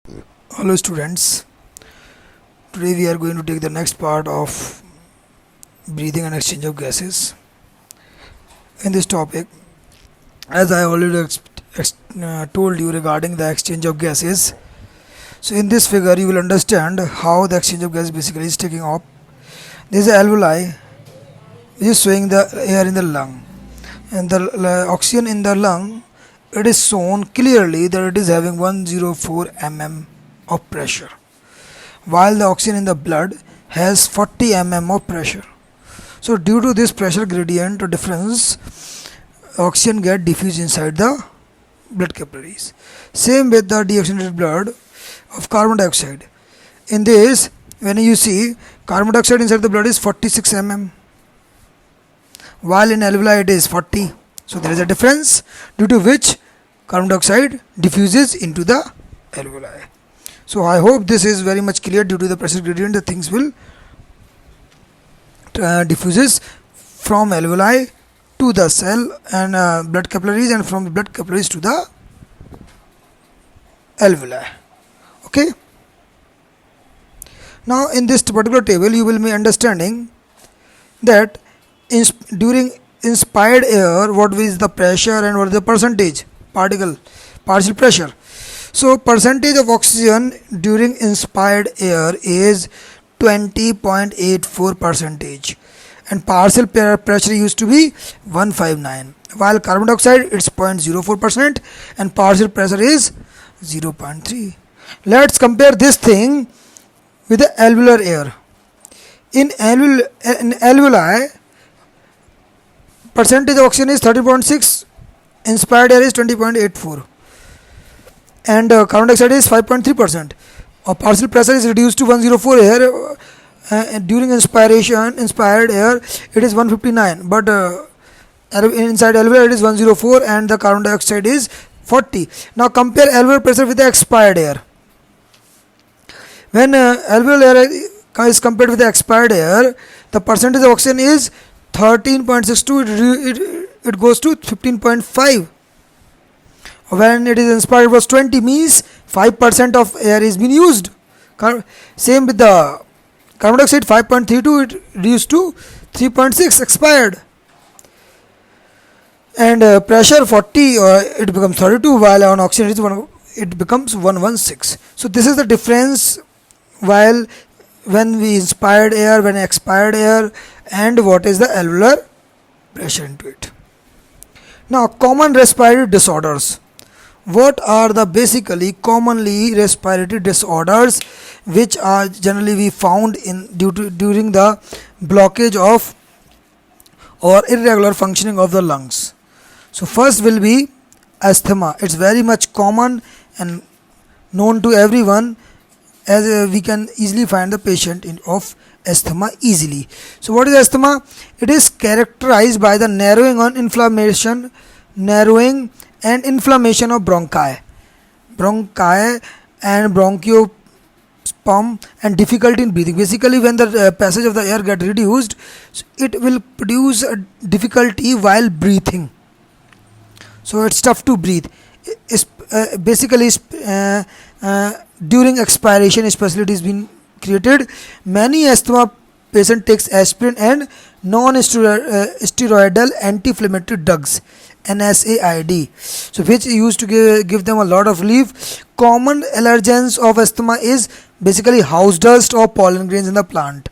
Hello students, today we are going to take the next part of breathing and exchange of gases. In this topic, as I already told you regarding the exchange of gases, so in this figure you will understand how the exchange of gas basically is taking off. There is an alveoli which is showing the air in the lung, and the oxygen in the lung, it is shown clearly that it is having 104 mm of pressure, while the oxygen in the blood has 40 mm of pressure. So due to this pressure gradient or difference, oxygen get diffused inside the blood capillaries. Same with the deoxygenated blood of carbon dioxide. In this, when you see carbon dioxide inside the blood is 46 mm, while in alveoli it is 40. So there is a difference due to which carbon dioxide diffuses into the alveoli. So I hope this is very much clear. Due to the pressure gradient, the things will diffuses from alveoli to the cell and blood capillaries, and from the blood capillaries to the alveoli. Okay. Now in this particular table you will be understanding that during inspired air what is the pressure and what is the percentage partial pressure. So percentage of oxygen during inspired air is 20.84 percentage, and partial pressure used to be 159, while carbon dioxide it's 0.04% and partial pressure is 0.3. Let's compare this thing with the alveolar air. In alveoli, percentage of oxygen is 30.6, inspired air is 20.84, and carbon dioxide is 5.3%. Partial pressure is reduced to 104 here. During inspired air it is 159, but inside alveolar it is 104 and the carbon dioxide is 40. Now compare alveolar pressure with the expired air. When alveolar air is compared with the expired air, the percentage of oxygen is 13.62, it goes to 15.5. When it is inspired it was 20, means 5% of air is being used. Same with the carbon dioxide, 5.32, it reduced to 3.6 expired, and pressure 40, it becomes 32, while on oxygen it becomes 116. So this is the difference while when we inspired air, when expired air, and what is the alveolar pressure into it. Now common respiratory disorders. What are the basically commonly respiratory disorders which are generally we found during the blockage of or irregular functioning of the lungs? So first will be asthma. It's very much common and known to everyone, as we can easily find the patient of asthma easily. So what is asthma? It is characterized by the narrowing and inflammation of bronchi and bronchospasm and difficulty in breathing. Basically, when the passage of the air get reduced, it will produce a difficulty while breathing. So it's tough to breathe. Basically, during expiration, especially it is being created. Many asthma patient takes aspirin and non-steroidal anti-inflammatory drugs, NSAID, so which used to give them a lot of relief. Common allergens of asthma is basically house dust or pollen grains in the plant.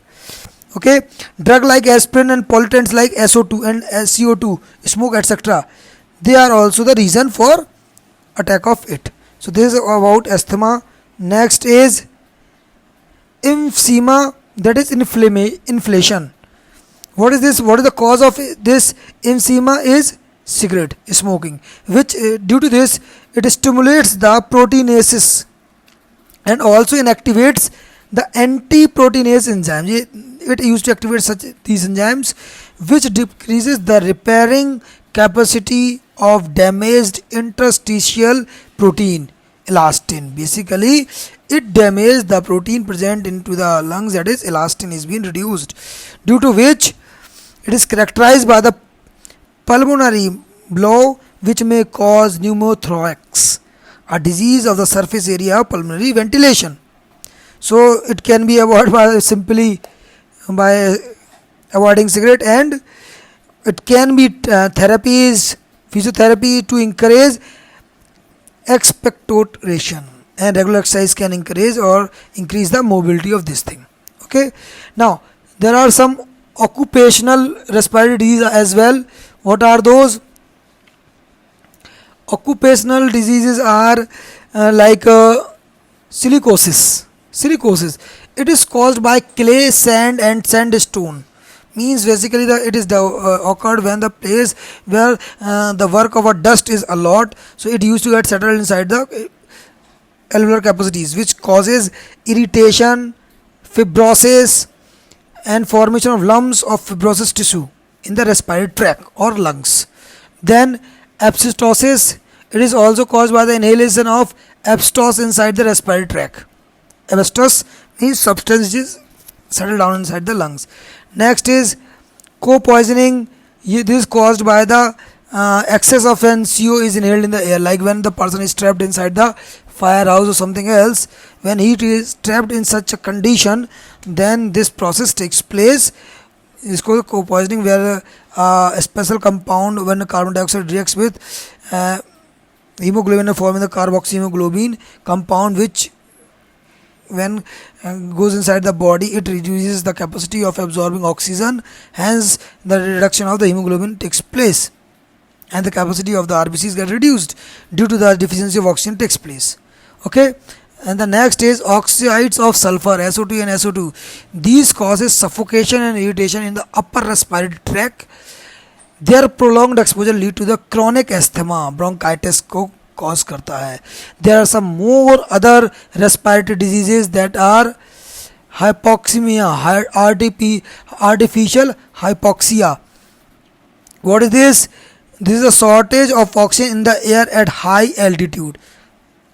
Okay, drug like aspirin and pollutants like SO2 and CO2, smoke, etc., they are also the reason for attack of it. So this is about asthma. Next is emphysema, that is inflation. What is this? What is the cause of this emphysema? Is cigarette smoking, which due to this it stimulates the proteinases and also inactivates the anti-proteinase enzymes. It used to activate these enzymes, which decreases the repairing capacity of damaged interstitial protein, elastin. Basically it damages the protein present into the lungs, that is elastin is being reduced, due to which it is characterized by the pulmonary blow which may cause pneumothorax. a disease of the surface area of pulmonary ventilation. So it can be avoided by simply by avoiding cigarette, and it can be therapies, physiotherapy to encourage expectoration, and regular exercise can encourage or increase the mobility of this thing. Okay, now there are some occupational respiratory diseases as well. What are those? Occupational diseases are like silicosis. Silicosis, it is caused by clay, sand and sandstone. Means basically it is occurred when the place where the work of a dust is a lot, so it used to get settled inside the alveolar capacities, which causes irritation, fibrosis and formation of lumps of fibrous tissue in the respiratory tract or lungs. Then abscessosis, it is also caused by the inhalation of asbestos inside the respiratory tract. Asbestos means substance which is settled down inside the lungs. Next is co-poisoning. This is caused by the excess of when CO is inhaled in the air, like when the person is trapped inside the firehouse or something else. When heat is trapped in such a condition, then this process takes place. It's called co-poisoning, where a special compound, when the carbon dioxide reacts with hemoglobin, forming the carboxyhemoglobin compound, which when goes inside the body, it reduces the capacity of absorbing oxygen, hence the reduction of the hemoglobin takes place and the capacity of the RBCs get reduced due to the deficiency of oxygen takes place. Okay, and the next is oxides of sulfur, SO2 and SO2. These causes suffocation and irritation in the upper respiratory tract. Their prolonged exposure lead to the chronic asthma, bronchitis को cause करता है. There are some more other respiratory diseases that are hypoxemia, artificial hypoxia. What is this? This is a shortage of oxygen in the air at high altitude.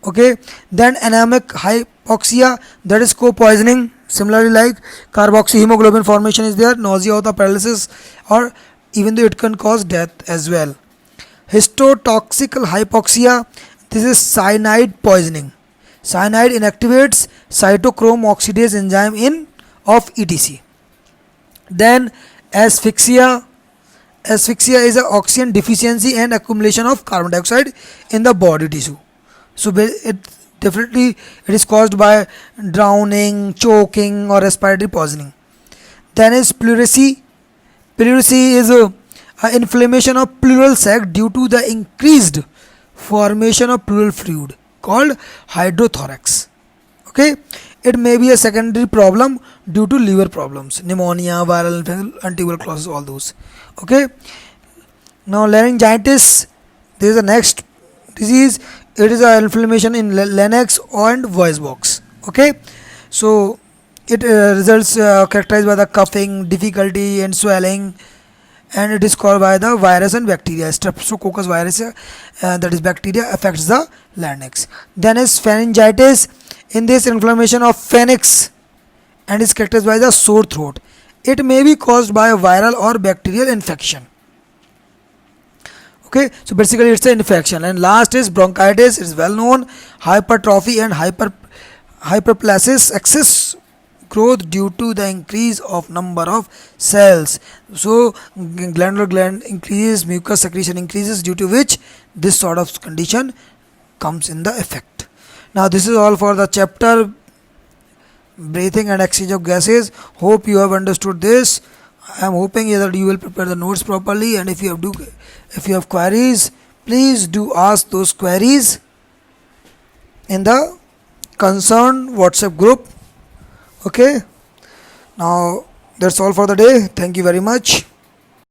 Okay, then anemic hypoxia, that is co-poisoning. Similarly, like carboxyhemoglobin formation is there, nausea or paralysis, or even though it can cause death as well. Histotoxical hypoxia, this is cyanide poisoning. Cyanide inactivates cytochrome oxidase enzyme of ETC. Then asphyxia. Asphyxia is a oxygen deficiency and accumulation of carbon dioxide in the body tissue. So it is caused by drowning, choking or respiratory poisoning. Then is pleurisy. Pleurisy is a inflammation of pleural sac due to the increased formation of pleural fluid called hydrothorax. Okay, it may be a secondary problem due to liver problems, pneumonia, viral infection, tuberculosis, all those. Okay, now laryngitis, there is a next disease. It is an inflammation in larynx and voice box. Okay, so it results characterized by the coughing, difficulty and swelling, and it is caused by the virus and bacteria. Streptococcus virus, that is bacteria, affects the larynx. Then is pharyngitis. In this, inflammation of pharynx and is characterized by the sore throat. It may be caused by a viral or bacterial infection. Okay, so basically it's an infection. And last is bronchitis. It's well known. Hypertrophy and hyperplasia, excess growth due to the increase of number of cells. So glandular gland increases, mucus secretion increases, due to which this sort of condition comes in the effect. Now this is all for the chapter breathing and exchange of gases. Hope you have understood this. I am hoping that you will prepare the notes properly, and if you have queries, please do ask those queries in the concerned WhatsApp group. Okay, now that's all for the day. Thank you very much.